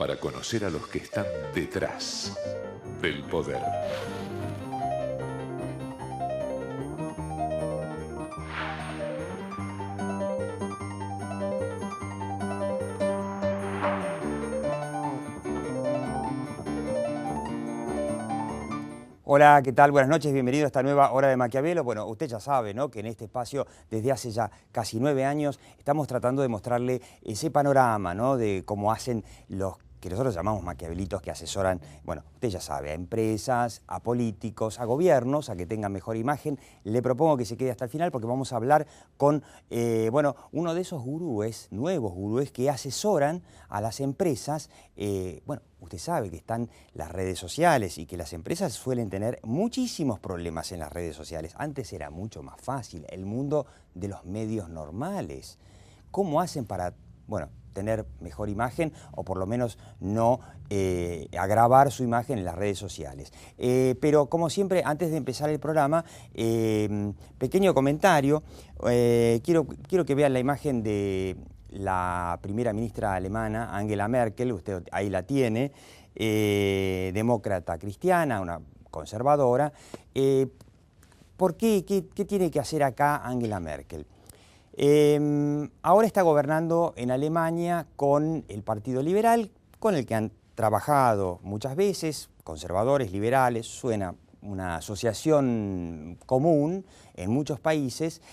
para conocer a los que están detrás del poder. Hola, ¿qué tal? Buenas noches, bienvenido a esta nueva Hora de Maquiavelo. Bueno, usted ya sabe, ¿no?, que en este espacio, desde hace ya casi 9 años, estamos tratando de mostrarle ese panorama, ¿no?, de cómo hacen los que nosotros llamamos maquiavelitos, que asesoran, bueno, usted ya sabe, a empresas, a políticos, a gobiernos, a que tengan mejor imagen. Le propongo que se quede hasta el final porque vamos a hablar con, bueno, uno de esos gurúes, nuevos gurúes, que asesoran a las empresas. Bueno, usted sabe que están las redes sociales y que las empresas suelen tener muchísimos problemas en las redes sociales. Antes era mucho más fácil, el mundo de los medios normales. ¿Cómo hacen para, bueno, tener mejor imagen o por lo menos no agravar su imagen en las redes sociales? Pero como siempre, antes de empezar el programa, pequeño comentario. Quiero que vean la imagen de la primera ministra alemana, Angela Merkel. Usted ahí la tiene, demócrata cristiana, una conservadora. ¿Por qué? ¿Qué tiene que hacer acá Angela Merkel? Ahora está gobernando en Alemania con el Partido Liberal, con el que han trabajado muchas veces, conservadores, liberales, suena una asociación común en muchos países,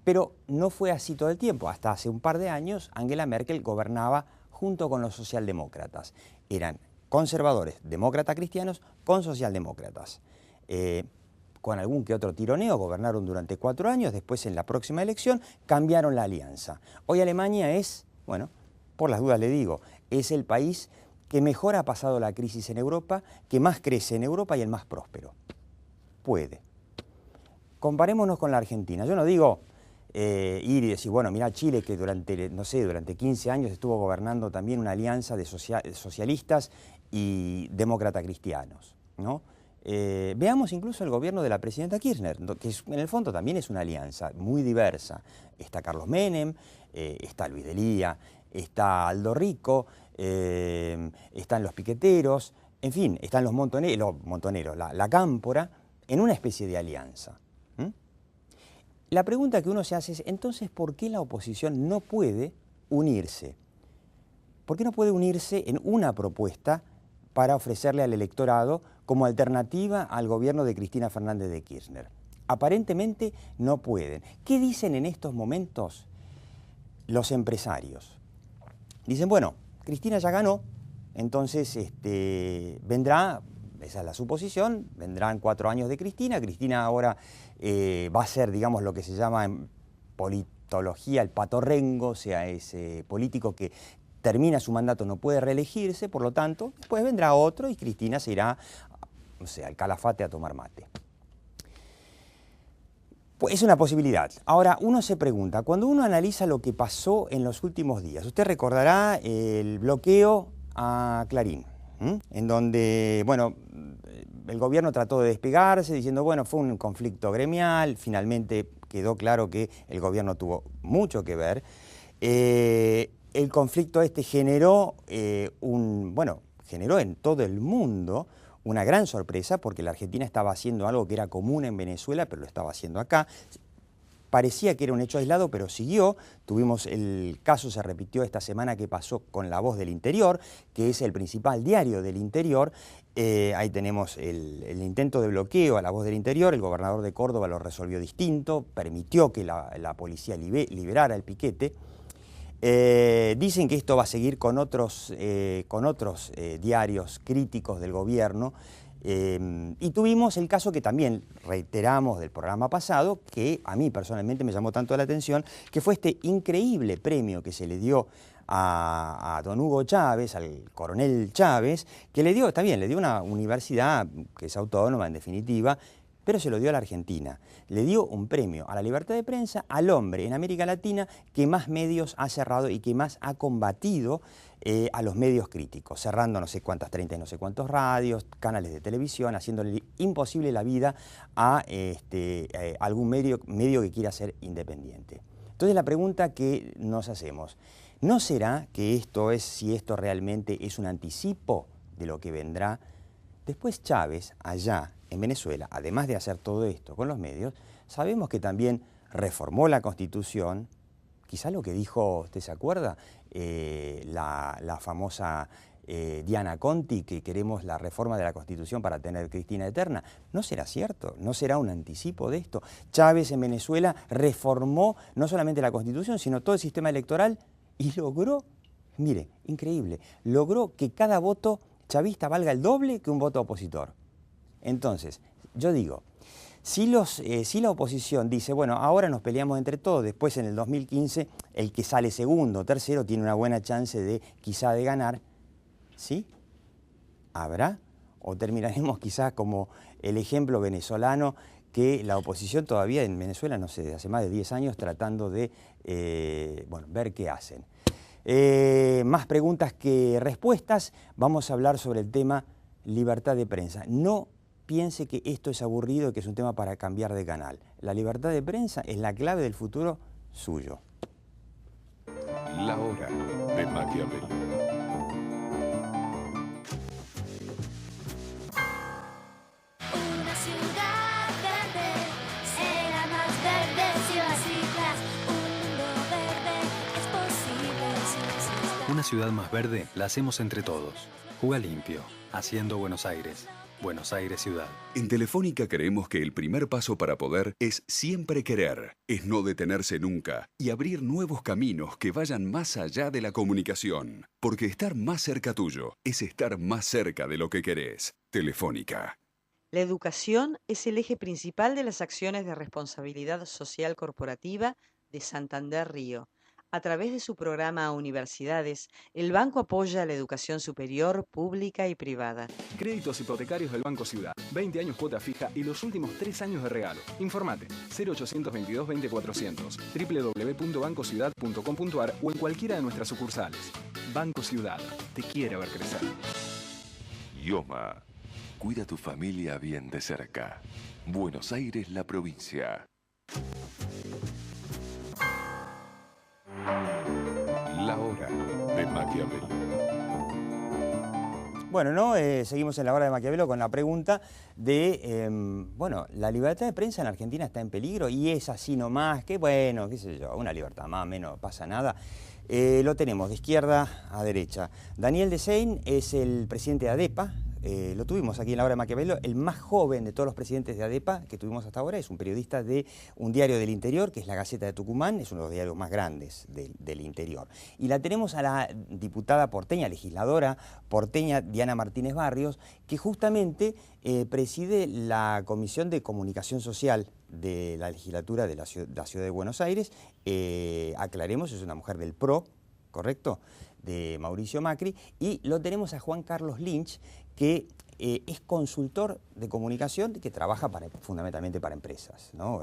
pero no fue así todo el tiempo. Hasta hace un par de años Angela Merkel gobernaba junto con los socialdemócratas. Eran conservadores, demócratas cristianos con socialdemócratas. Con algún que otro tironeo, gobernaron durante 4 años, después en la próxima elección cambiaron la alianza. Hoy Alemania es, bueno, por las dudas le digo, es el país que mejor ha pasado la crisis en Europa, que más crece en Europa y el más próspero. Puede. Comparémonos con la Argentina. Yo no digo ir y decir, bueno, mira Chile, que durante, no sé, durante 15 años estuvo gobernando también una alianza de socialistas y demócratas cristianos, ¿no? Veamos incluso el gobierno de la presidenta Kirchner, que en el fondo también es una alianza muy diversa. Está Carlos Menem, está Luis Delía, está Aldo Rico, están los piqueteros, en fin, están los montoneros, la cámpora, en una especie de alianza. La pregunta que uno se hace es, entonces, ¿por qué la oposición no puede unirse? ¿Por qué no puede unirse en una propuesta para ofrecerle al electorado como alternativa al gobierno de Cristina Fernández de Kirchner? Aparentemente no pueden. ¿Qué dicen en estos momentos los empresarios? Dicen, bueno, Cristina ya ganó, entonces vendrá, esa es la suposición, vendrán 4 años de Cristina. Cristina ahora va a ser, digamos, lo que se llama en politología el patorrengo, o sea, ese político que termina su mandato, no puede reelegirse, por lo tanto, después vendrá otro y Cristina se irá, no sé, al Calafate a tomar mate. Pues es una posibilidad. Ahora, uno se pregunta, cuando uno analiza lo que pasó en los últimos días, usted recordará el bloqueo a Clarín, en donde, bueno, el gobierno trató de despegarse diciendo, bueno, fue un conflicto gremial, finalmente quedó claro que el gobierno tuvo mucho que ver. El conflicto generó generó en todo el mundo una gran sorpresa, porque la Argentina estaba haciendo algo que era común en Venezuela, pero lo estaba haciendo acá. Parecía que era un hecho aislado, pero siguió. Tuvimos el caso, se repitió esta semana, que pasó con La Voz del Interior, que es el principal diario del interior. Ahí tenemos el intento de bloqueo a La Voz del Interior. El gobernador de Córdoba lo resolvió distinto, permitió que la policía liberara el piquete. Dicen que esto va a seguir con otros diarios críticos del gobierno, y tuvimos el caso que también reiteramos del programa pasado, que a mí personalmente me llamó tanto la atención, que fue este increíble premio que se le dio a don Hugo Chávez, al coronel Chávez, que le dio una universidad que es autónoma en definitiva, pero se lo dio a la Argentina. Le dio un premio a la libertad de prensa al hombre en América Latina que más medios ha cerrado y que más ha combatido a los medios críticos, cerrando no sé cuántas, 30 y no sé cuántos radios, canales de televisión, haciéndole imposible la vida a algún medio que quiera ser independiente. Entonces la pregunta que nos hacemos, ¿No será que si esto realmente es un anticipo de lo que vendrá? Después Chávez, allá en Venezuela, además de hacer todo esto con los medios, sabemos que también reformó la Constitución. Quizá lo que dijo, ¿usted se acuerda? La famosa Diana Conti, que queremos la reforma de la Constitución para tener Cristina eterna. ¿No será cierto? ¿No será un anticipo de esto? Chávez en Venezuela reformó no solamente la Constitución, sino todo el sistema electoral y logró, mire, increíble, logró que cada voto chavista valga el doble que un voto opositor. Entonces, yo digo, si la oposición dice, bueno, ahora nos peleamos entre todos, después en el 2015 el que sale segundo o tercero tiene una buena chance de quizá de ganar, ¿sí? ¿Habrá? ¿O terminaremos quizás como el ejemplo venezolano que la oposición todavía en Venezuela, no sé, hace más de 10 años tratando de ver qué hacen? Más preguntas que respuestas. Vamos a hablar sobre el tema libertad de prensa. No piense que esto es aburrido y que es un tema para cambiar de canal. La libertad de prensa es la clave del futuro suyo. La hora de Maquiavelo. Una ciudad verde será más verde si vacías. Un mundo verde es posible si necesitas. Una ciudad más verde la hacemos entre todos. Juga limpio, haciendo Buenos Aires. Buenos Aires Ciudad. En Telefónica creemos que el primer paso para poder es siempre querer, es no detenerse nunca y abrir nuevos caminos que vayan más allá de la comunicación. Porque estar más cerca tuyo es estar más cerca de lo que querés. Telefónica. La educación es el eje principal de las acciones de responsabilidad social corporativa de Santander Río. A través de su programa Universidades, el banco apoya la educación superior, pública y privada. Créditos hipotecarios del Banco Ciudad. 20 años cuota fija y los últimos 3 años de regalo. Informate 0822 20400, www.bancociudad.com.ar o en cualquiera de nuestras sucursales. Banco Ciudad. Te quiere ver crecer. Yoma. Cuida a tu familia bien de cerca. Buenos Aires, la provincia. La hora de Maquiavelo. Bueno, ¿no? Seguimos en la hora de Maquiavelo con la pregunta de, la libertad de prensa en Argentina está en peligro y es así nomás, que bueno, qué sé yo, una libertad más o menos, pasa nada. Lo tenemos de izquierda a derecha. Daniel Desein es el presidente de ADEPA. Lo tuvimos aquí en la hora de Maquiavelo, el más joven de todos los presidentes de ADEPA que tuvimos hasta ahora, es un periodista de un diario del interior, que es la Gaceta de Tucumán, es uno de los diarios más grandes del interior. Y la tenemos a la diputada porteña, legisladora porteña, Diana Martínez Barrios, que justamente preside la Comisión de Comunicación Social de la legislatura de la Ciudad de Buenos Aires. Aclaremos, es una mujer del PRO, ¿correcto?, de Mauricio Macri, y lo tenemos a Juan Carlos Lynch, que es consultor de comunicación que trabaja fundamentalmente para empresas, ¿no?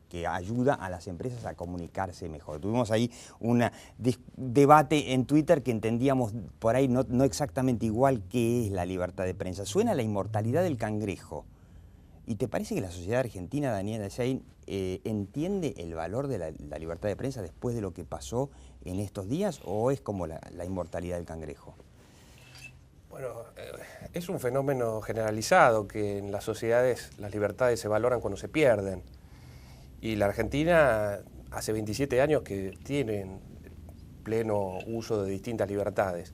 Que ayuda a las empresas a comunicarse mejor. Tuvimos ahí un debate en Twitter que entendíamos por ahí no exactamente igual qué es la libertad de prensa. Suena la inmortalidad del cangrejo. ¿Y te parece que la sociedad argentina, Daniel Desein, entiende el valor de la libertad de prensa después de lo que pasó en estos días, o es como la inmortalidad del cangrejo? Bueno, es un fenómeno generalizado que en las sociedades las libertades se valoran cuando se pierden. Y la Argentina hace 27 años que tiene pleno uso de distintas libertades.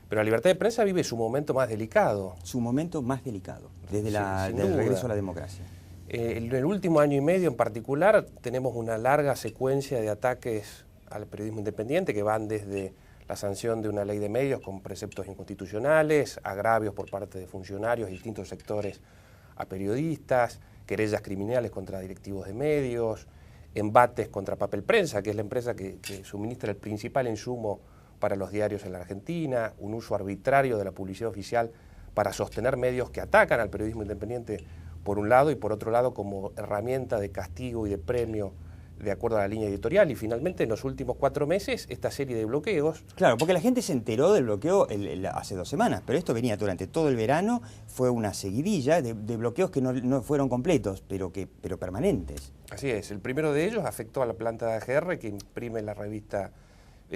Pero la libertad de prensa vive su momento más delicado. Su momento más delicado, desde el regreso a la democracia. En el último año y medio en particular tenemos una larga secuencia de ataques al periodismo independiente que van desde la sanción de una ley de medios con preceptos inconstitucionales, agravios por parte de funcionarios de distintos sectores a periodistas, querellas criminales contra directivos de medios, embates contra Papel Prensa, que es la empresa que suministra el principal insumo para los diarios en la Argentina, un uso arbitrario de la publicidad oficial para sostener medios que atacan al periodismo independiente por un lado y por otro lado como herramienta de castigo y de premio de acuerdo a la línea editorial. Y finalmente en los últimos 4 meses esta serie de bloqueos. Claro, porque la gente se enteró del bloqueo hace 2 semanas, pero esto venía durante todo el verano, fue una seguidilla de bloqueos que no fueron completos, pero permanentes. Así es, el primero de ellos afectó a la planta de AGR que imprime la revista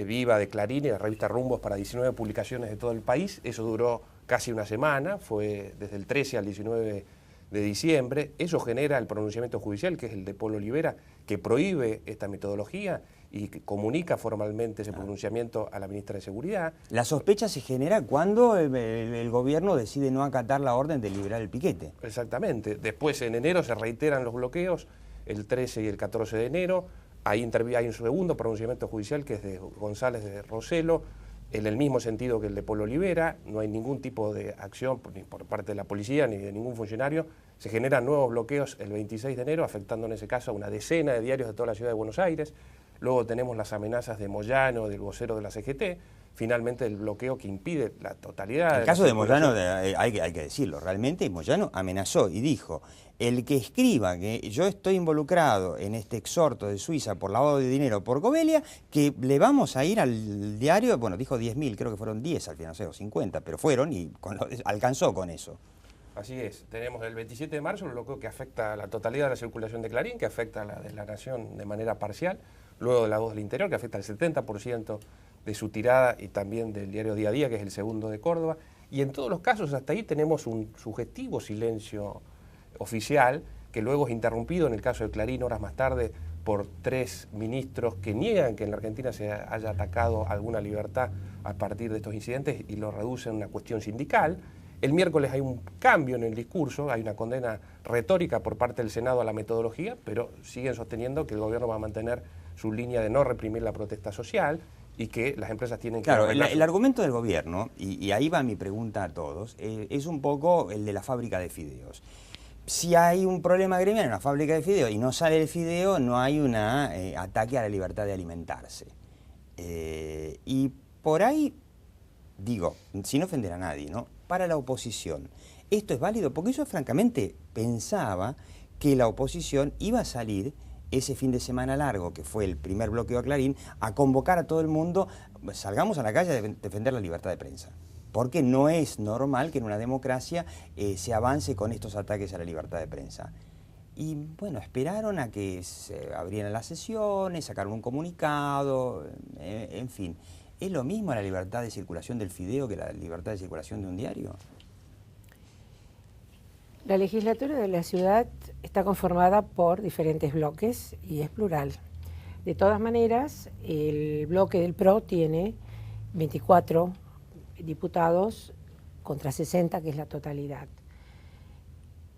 Viva de Clarín y la revista Rumbos para 19 publicaciones de todo el país. Eso duró casi una semana, fue desde el 13 al 19 de diciembre. Eso genera el pronunciamiento judicial, que es el de Polo Olivera, que prohíbe esta metodología y que comunica formalmente ese pronunciamiento a la ministra de Seguridad. La sospecha se genera cuando el gobierno decide no acatar la orden de liberar el piquete. Exactamente. Después, en enero, se reiteran los bloqueos, el 13 y el 14 de enero. Ahí hay un segundo pronunciamiento judicial, que es de González de Roselo, en el mismo sentido que el de Polo Olivera. No hay ningún tipo de acción ni por parte de la policía ni de ningún funcionario. Se generan nuevos bloqueos el 26 de enero, afectando en ese caso a una decena de diarios de toda la ciudad de Buenos Aires. Luego tenemos las amenazas de Moyano, del vocero de la CGT. Finalmente, el bloqueo que impide la totalidad. El caso de Moyano, hay que decirlo, realmente Moyano amenazó y dijo: el que escriba que yo estoy involucrado en este exhorto de Suiza por lavado de dinero por Covelia, que le vamos a ir al diario, bueno, dijo 10.000, creo que fueron 10 al final, no sé, o 50, pero fueron y alcanzó con eso. Así es, tenemos el 27 de marzo el bloqueo que afecta a la totalidad de la circulación de Clarín, que afecta a la de La Nación de manera parcial, luego de La Voz del Interior, que afecta al 70% de su tirada, y también del diario Día a Día, que es el segundo de Córdoba. Y en todos los casos, hasta ahí tenemos un sugestivo silencio oficial, que luego es interrumpido en el caso de Clarín horas más tarde por 3 ministros que niegan que en la Argentina se haya atacado alguna libertad a partir de estos incidentes y lo reducen a una cuestión sindical. El miércoles hay un cambio en el discurso, hay una condena retórica por parte del Senado a la metodología, pero siguen sosteniendo que el gobierno va a mantener su línea de no reprimir la protesta social y que las empresas tienen que... Claro, el argumento del gobierno, y ahí va mi pregunta a todos, es un poco el de la fábrica de fideos. Si hay un problema gremial en una fábrica de fideos y no sale el fideo, no hay un ataque a la libertad de alimentarse. Y por ahí, digo, sin ofender a nadie, ¿no? Para la oposición, ¿esto es válido? Porque yo francamente pensaba que la oposición iba a salir ese fin de semana largo, que fue el primer bloqueo a Clarín, a convocar a todo el mundo: salgamos a la calle a defender la libertad de prensa. Porque no es normal que en una democracia se avance con estos ataques a la libertad de prensa. Y bueno, esperaron a que se abrieran las sesiones, sacaron un comunicado, en fin. ¿Es lo mismo la libertad de circulación del fideo que la libertad de circulación de un diario? La legislatura de la ciudad está conformada por diferentes bloques y es plural. De todas maneras, el bloque del PRO tiene 24 diputados contra 60, que es la totalidad.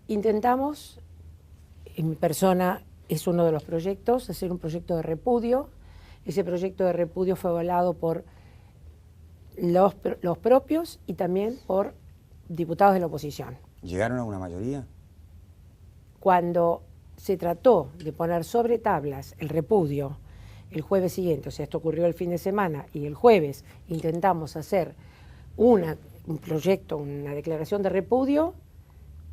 Intentamos, en mi persona es uno de los proyectos, hacer un proyecto de repudio. Ese proyecto de repudio fue avalado por los propios y también por diputados de la oposición. ¿Llegaron a una mayoría? Cuando se trató de poner sobre tablas el repudio el jueves siguiente, o sea, esto ocurrió el fin de semana, y el jueves intentamos hacer un proyecto, una declaración de repudio,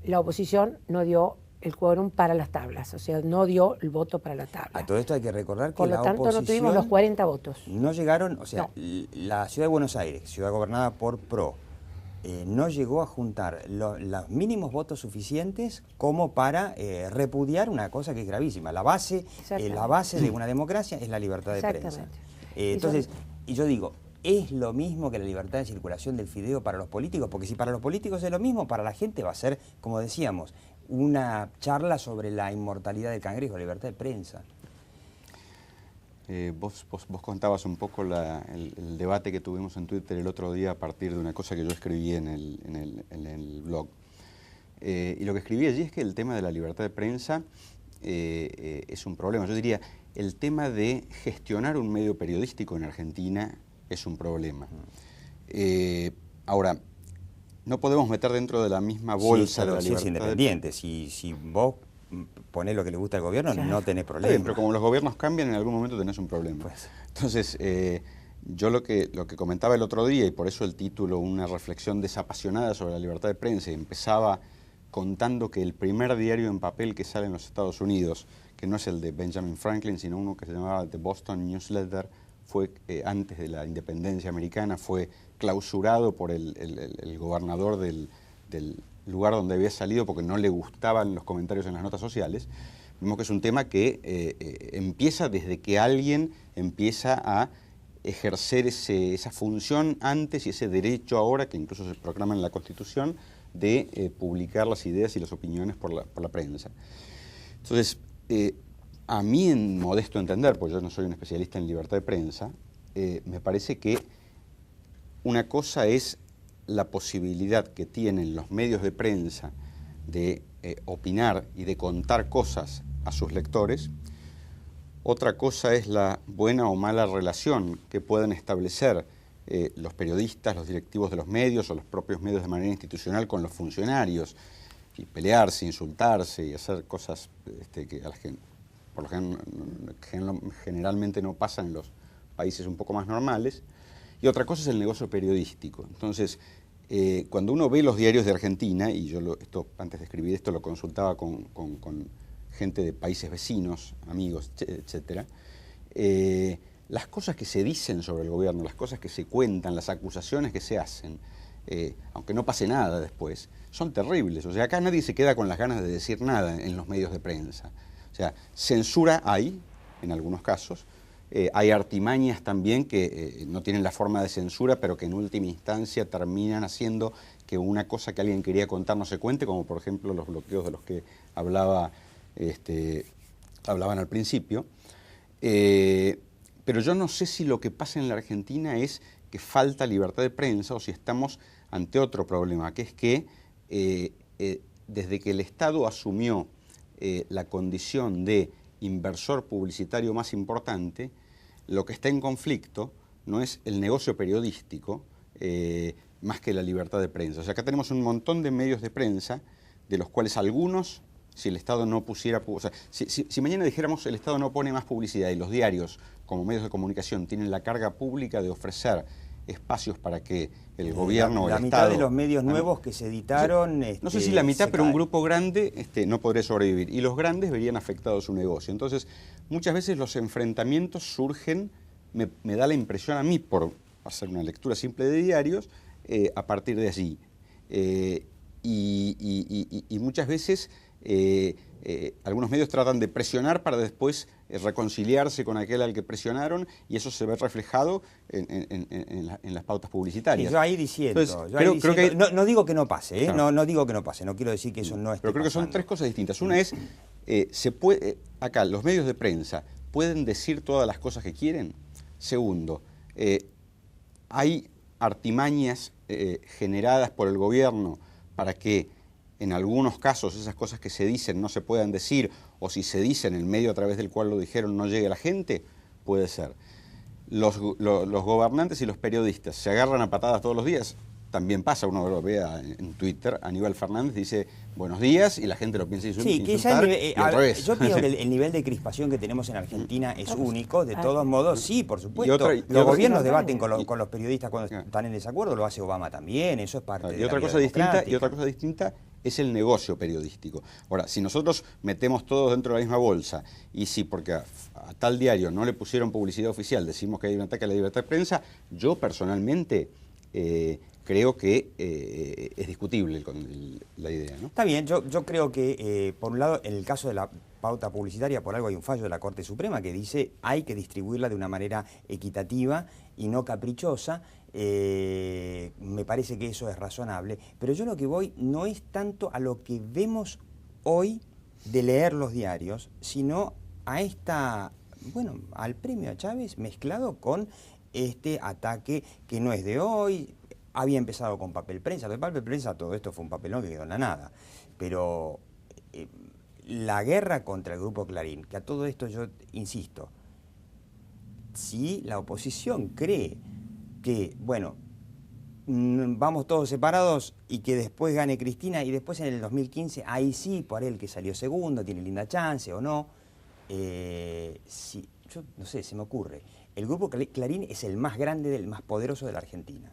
la oposición no dio el quórum para las tablas, o sea, no dio el voto para la tabla. A todo esto hay que recordar que por lo tanto no tuvimos los 40 votos. No llegaron, o sea, no. La ciudad de Buenos Aires, ciudad gobernada por PRO, no llegó a juntar los mínimos votos suficientes como para repudiar una cosa que es gravísima. La base de una democracia es la libertad de prensa. Entonces, y yo digo, ¿es lo mismo que la libertad de circulación del fideo para los políticos? Porque si para los políticos es lo mismo, para la gente va a ser, como decíamos, una charla sobre la inmortalidad del cangrejo, la libertad de prensa. Vos contabas un poco el debate que tuvimos en Twitter el otro día a partir de una cosa que yo escribí en el blog. Y lo que escribí allí es que el tema de la libertad de prensa es un problema. Yo diría, el tema de gestionar un medio periodístico en Argentina es un problema. Ahora, no podemos meter dentro de la misma bolsa de la libertad. Si es independiente, si vos ponés lo que le gusta al gobierno, no tenés problema. Bien, pero como los gobiernos cambian, en algún momento tenés un problema. Pues. Entonces, yo lo que comentaba el otro día, y por eso el título, una reflexión desapasionada sobre la libertad de prensa, empezaba contando que el primer diario en papel que sale en los Estados Unidos, que no es el de Benjamin Franklin, sino uno que se llamaba The Boston Newsletter, fue antes de la independencia americana, fue clausurado por el gobernador del lugar donde había salido porque no le gustaban los comentarios en las notas sociales. Vemos que es un tema que empieza desde que alguien empieza a ejercer esa función antes y ese derecho ahora, que incluso se proclama en la Constitución, de publicar las ideas y las opiniones por la prensa. Entonces, a mí, en modesto entender, porque yo no soy un especialista en libertad de prensa, me parece que una cosa es la posibilidad que tienen los medios de prensa de opinar y de contar cosas a sus lectores. Otra cosa es la buena o mala relación que pueden establecer los periodistas, los directivos de los medios o los propios medios de manera institucional con los funcionarios, y pelearse, insultarse y hacer cosas que a las que por lo generalmente no pasan en los países un poco más normales. Y otra cosa es el negocio periodístico. Entonces, cuando uno ve los diarios de Argentina, y yo esto, antes de escribir esto lo consultaba con gente de países vecinos, amigos, etcétera, las cosas que se dicen sobre el gobierno, las cosas que se cuentan, las acusaciones que se hacen, aunque no pase nada después, son terribles. O sea, acá nadie se queda con las ganas de decir nada en los medios de prensa. O sea, censura hay, en algunos casos. Hay artimañas también que no tienen la forma de censura, pero que en última instancia terminan haciendo que una cosa que alguien quería contar no se cuente, como por ejemplo los bloqueos de los que hablaban al principio. Pero yo no sé si lo que pasa en la Argentina es que falta libertad de prensa o si estamos ante otro problema, que es que desde que el Estado asumió la condición de inversor publicitario más importante, lo que está en conflicto no es el negocio periodístico más que la libertad de prensa. O sea, acá tenemos un montón de medios de prensa, de los cuales algunos, si el Estado no pusiera... O sea, si mañana dijéramos el Estado no pone más publicidad y los diarios como medios de comunicación tienen la carga pública de ofrecer espacios para que el gobierno o el Estado... La mitad de los medios nuevos que se editaron... No sé si la mitad, pero un grupo grande no podría sobrevivir. Y los grandes verían afectado su negocio. Entonces, muchas veces los enfrentamientos surgen, me da la impresión a mí, por hacer una lectura simple de diarios, a partir de allí. Y muchas veces algunos medios tratan de presionar para después reconciliarse con aquel al que presionaron, y eso se ve reflejado en las pautas publicitarias. Sí, yo ahí diciendo, Entonces, creo que no digo que no pase, claro. no digo que no pase, no quiero decir que eso no esté Pero creo que son tres cosas distintas. Una es, acá los medios de prensa pueden decir todas las cosas que quieren. Segundo, hay artimañas generadas por el gobierno para que en algunos casos esas cosas que se dicen no se puedan decir, o si se dicen el medio a través del cual lo dijeron no llegue a la gente, puede ser. Los gobernantes y los periodistas se agarran a patadas todos los días. También pasa, uno lo ve en Twitter, Aníbal Fernández dice buenos días y la gente lo piensa insultar. Sí, quizás yo pienso que el nivel de crispación que tenemos en Argentina es único, de todos modos, sí, por supuesto. Los gobiernos debaten con los periodistas cuando están en desacuerdo, lo hace Obama también, eso es parte de la vida democrática. Y otra cosa distinta es el negocio periodístico. Ahora, si nosotros metemos todos dentro de la misma bolsa, y si porque a tal diario no le pusieron publicidad oficial, decimos que hay un ataque a la libertad de prensa, yo personalmente creo que es discutible la idea, ¿no? Está bien, yo creo que, por un lado, en el caso de la pauta publicitaria, por algo hay un fallo de la Corte Suprema que dice hay que distribuirla de una manera equitativa y no caprichosa. Me parece que eso es razonable, pero yo lo que voy no es tanto a lo que vemos hoy de leer los diarios, sino a al premio a Chávez mezclado con este ataque que no es de hoy. Había empezado con papel prensa, todo esto fue un papelón que quedó en la nada, pero la guerra contra el Grupo Clarín, que a todo esto yo insisto, si la oposición cree que, vamos todos separados y que después gane Cristina y después en el 2015, ahí sí, por él que salió segundo, tiene linda chance o no, yo no sé, se me ocurre, el Grupo Clarín es el más grande, el más poderoso de la Argentina.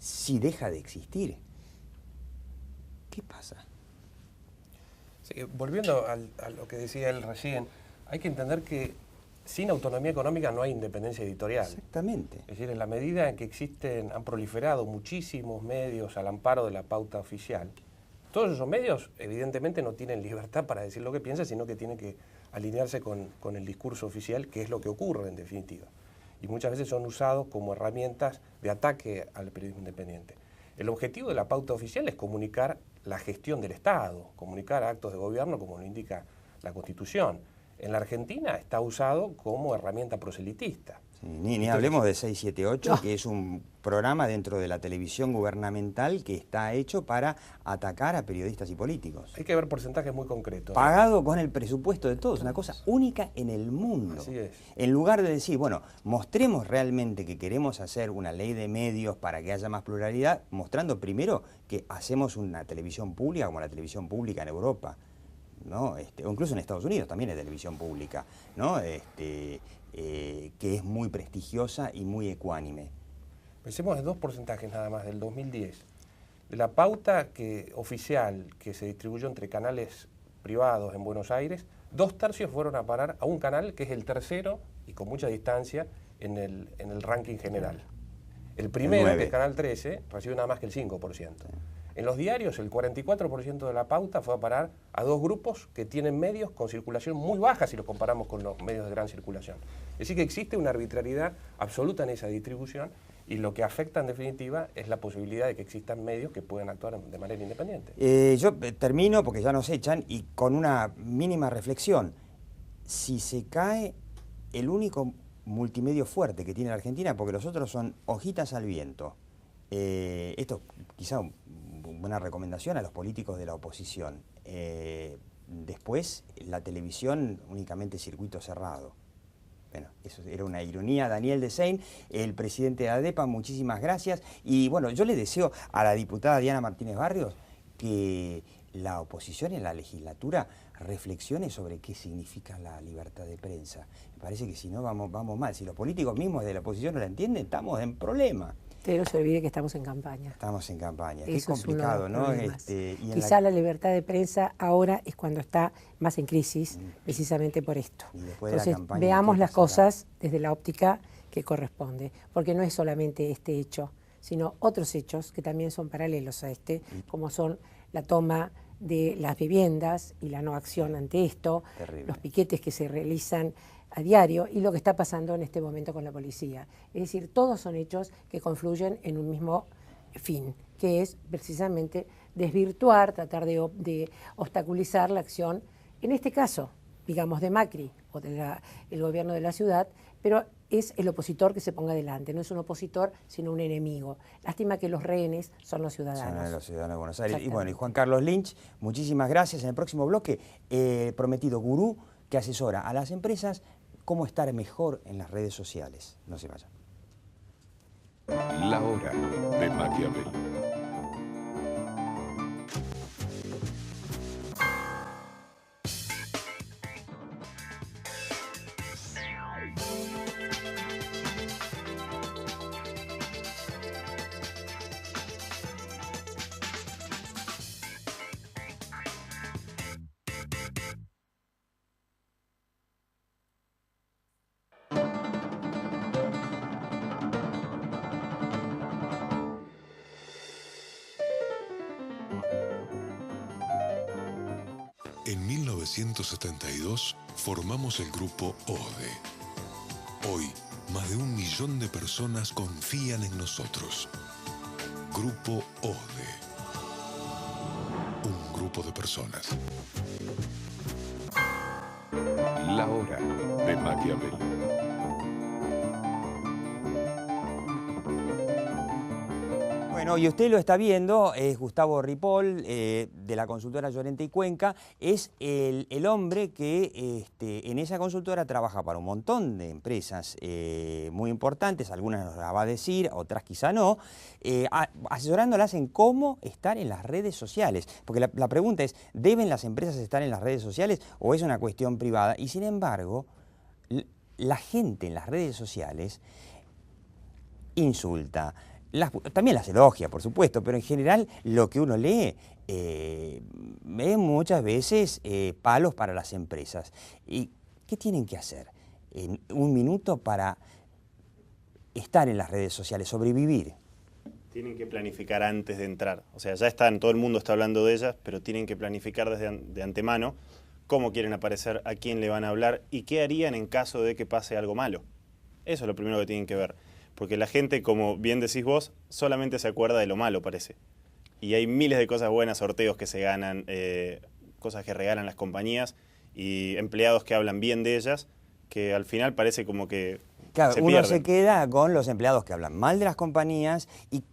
Si deja de existir, ¿qué pasa? Sí, volviendo a lo que decía él recién, hay que entender que sin autonomía económica no hay independencia editorial. Exactamente. Es decir, en la medida en que han proliferado muchísimos medios al amparo de la pauta oficial, todos esos medios evidentemente no tienen libertad para decir lo que piensan, sino que tienen que alinearse con el discurso oficial, que es lo que ocurre en definitiva. y muchas veces son usados como herramientas de ataque al periodismo independiente. El objetivo de la pauta oficial es comunicar la gestión del Estado, comunicar actos de gobierno como lo indica la Constitución. En la Argentina está usado como herramienta proselitista. Sí, ni hablemos de 678, que es un programa dentro de la televisión gubernamental que está hecho para atacar a periodistas y políticos. Hay que ver porcentajes muy concretos. Pagado con el presupuesto de todos, una cosa única en el mundo. Así es. En lugar de decir, bueno, mostremos realmente que queremos hacer una ley de medios para que haya más pluralidad, mostrando primero que hacemos una televisión pública como la televisión pública en Europa, ¿no? O incluso en Estados Unidos también hay televisión pública, ¿no? Que es muy prestigiosa y muy ecuánime. Pensemos en 2 porcentajes nada más del 2010. De la pauta oficial que se distribuyó entre canales privados en Buenos Aires, 2/3 fueron a parar a un canal que es el tercero y con mucha distancia en el ranking general. El primero, que es Canal 13, recibe nada más que el 5%. En los diarios, el 44% de la pauta fue a parar a 2 grupos que tienen medios con circulación muy baja si los comparamos con los medios de gran circulación. Es decir, que existe una arbitrariedad absoluta en esa distribución y lo que afecta en definitiva es la posibilidad de que existan medios que puedan actuar de manera independiente. Yo termino, porque ya nos echan, y con una mínima reflexión. Si se cae el único multimedio fuerte que tiene la Argentina, porque los otros son hojitas al viento, esto quizá una recomendación a los políticos de la oposición. Después, la televisión únicamente circuito cerrado. Bueno, eso era una ironía. Daniel Desein, el presidente de ADEPA, muchísimas gracias. Y bueno, yo le deseo a la diputada Diana Martínez Barrios que la oposición en la legislatura reflexione sobre qué significa la libertad de prensa. Me parece que si no vamos mal. Si los políticos mismos de la oposición no la entienden, estamos en problema. Pero no se olvide que estamos en campaña. Estamos en campaña. Eso Qué complicado, ¿no? Quizá la libertad de prensa ahora es cuando está más en crisis, precisamente por esto. Entonces, veamos las cosas desde la óptica que corresponde, porque no es solamente este hecho, sino otros hechos que también son paralelos a este, como son la toma de las viviendas y la no acción ante esto, los piquetes que se realizan a diario y lo que está pasando en este momento con la policía. Es decir, todos son hechos que confluyen en un mismo fin, que es precisamente desvirtuar, tratar de obstaculizar la acción, en este caso, digamos, de Macri o del gobierno de la ciudad, pero es el opositor que se ponga delante, no es un opositor, sino un enemigo. Lástima que los rehenes son los ciudadanos. Son los ciudadanos de Buenos Aires. Y bueno, y Juan Carlos Lynch, muchísimas gracias. En el próximo bloque, prometido gurú que asesora a las empresas cómo estar mejor en las redes sociales. No se vayan. La hora de Maquiavel. En 1972 formamos el grupo ODE. Hoy, más de 1 millón de personas confían en nosotros. Grupo ODE. Un grupo de personas. La hora de Maquiavel. Bueno, y usted lo está viendo, es Gustavo Ripoll, de la consultora Llorente y Cuenca, es el hombre que en esa consultora trabaja para un montón de empresas muy importantes, algunas nos las va a decir, otras quizá no, asesorándolas en cómo estar en las redes sociales. Porque la pregunta es, ¿deben las empresas estar en las redes sociales o es una cuestión privada? Y sin embargo, la gente en las redes sociales insulta, también las elogia, por supuesto, pero en general lo que uno lee es muchas veces palos para las empresas. ¿Y qué tienen que hacer en 1 minuto para estar en las redes sociales, sobrevivir? Tienen que planificar antes de entrar. O sea, ya están, todo el mundo está hablando de ellas, pero tienen que planificar de antemano cómo quieren aparecer, a quién le van a hablar y qué harían en caso de que pase algo malo. Eso es lo primero que tienen que ver. Porque la gente, como bien decís vos, solamente se acuerda de lo malo, parece. Y hay miles de cosas buenas, sorteos que se ganan, cosas que regalan las compañías y empleados que hablan bien de ellas, que al final parece como que claro, se uno pierden. se queda con los empleados que hablan mal de las compañías y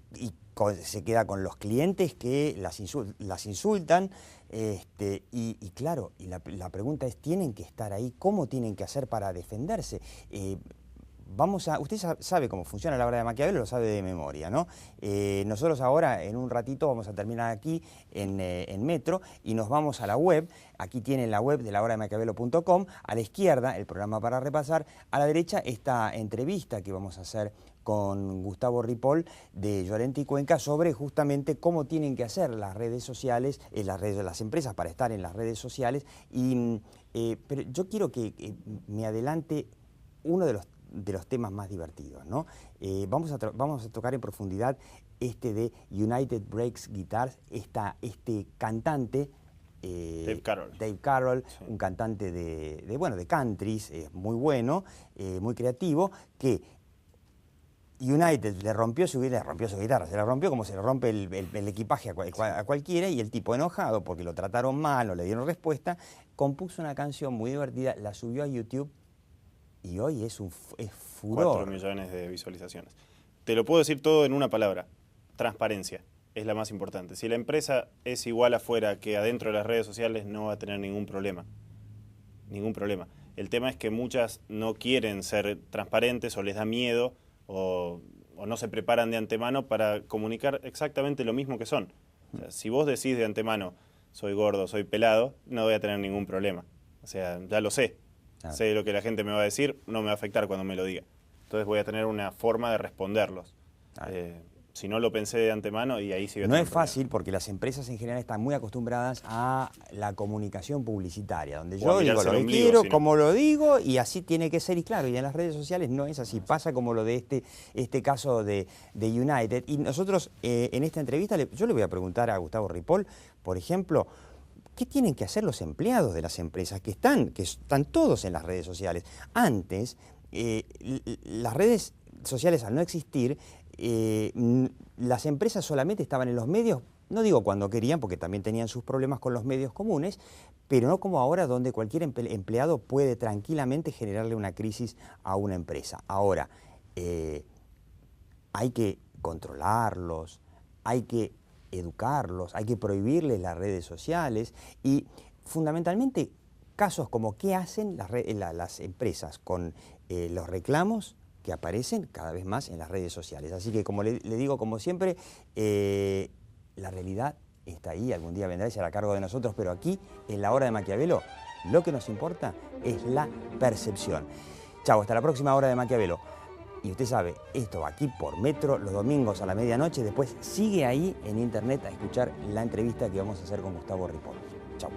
se queda con los clientes que las insultan. Y claro, y la pregunta es, ¿tienen que estar ahí? ¿Cómo tienen que hacer para defenderse? Usted sabe cómo funciona la obra de Maquiavelo, lo sabe de memoria, ¿no? Nosotros ahora, en un ratito, vamos a terminar aquí en Metro y nos vamos a la web. Aquí tienen la web de lahorademaquiavelo.com. A la izquierda, el programa para repasar. A la derecha, esta entrevista que vamos a hacer con Gustavo Ripoll de Llorente y Cuenca sobre justamente cómo tienen que hacer las redes sociales, las empresas para estar en las redes sociales. Pero yo quiero que me adelante uno de los temas más divertidos, ¿no? Vamos a tocar en profundidad de United Breaks Guitars, este cantante, Dave Carroll, sí. Un cantante de countries, muy bueno, muy creativo, que United le rompió su guitarra, se la rompió como se le rompe el equipaje a cualquiera, y el tipo, enojado porque lo trataron mal, no le dieron respuesta, compuso una canción muy divertida, la subió a YouTube y hoy es furor. 4 millones de visualizaciones. Te lo puedo decir todo en una palabra: transparencia. Es la más importante. Si la empresa es igual afuera que adentro de las redes sociales, no va a tener ningún problema. Ningún problema. El tema es que muchas no quieren ser transparentes o les da miedo o no se preparan de antemano para comunicar exactamente lo mismo que son. O sea, si vos decís de antemano, soy gordo, soy pelado, no voy a tener ningún problema. O sea, ya lo sé. Claro. Sé lo que la gente me va a decir, no me va a afectar cuando me lo diga. Entonces voy a tener una forma de responderlos. Claro. Si no lo pensé de antemano, y ahí sí voy a No tener es fácil porque las empresas en general están muy acostumbradas a la comunicación publicitaria, donde yo digo lo que quiero, como lo digo, y así tiene que ser. Y claro, y en las redes sociales no es así. Pasa como lo de este caso de United. Y nosotros en esta entrevista, yo le voy a preguntar a Gustavo Ripoll, por ejemplo, ¿qué tienen que hacer los empleados de las empresas que están todos en las redes sociales? Antes, las redes sociales, al no existir, las empresas solamente estaban en los medios, no digo cuando querían, porque también tenían sus problemas con los medios comunes, pero no como ahora, donde cualquier empleado puede tranquilamente generarle una crisis a una empresa. Ahora, hay que controlarlos, hay que educarlos, hay que prohibirles las redes sociales y fundamentalmente casos como qué hacen las empresas con los reclamos que aparecen cada vez más en las redes sociales. Así que, como le digo, como siempre, la realidad está ahí, algún día vendrá y será a cargo de nosotros, pero aquí, en la hora de Maquiavelo, lo que nos importa es la percepción. Chau, hasta la próxima hora de Maquiavelo. Y usted sabe, esto va aquí por Metro los domingos a la medianoche, después sigue ahí en internet a escuchar la entrevista que vamos a hacer con Gustavo Ripoll. Chau.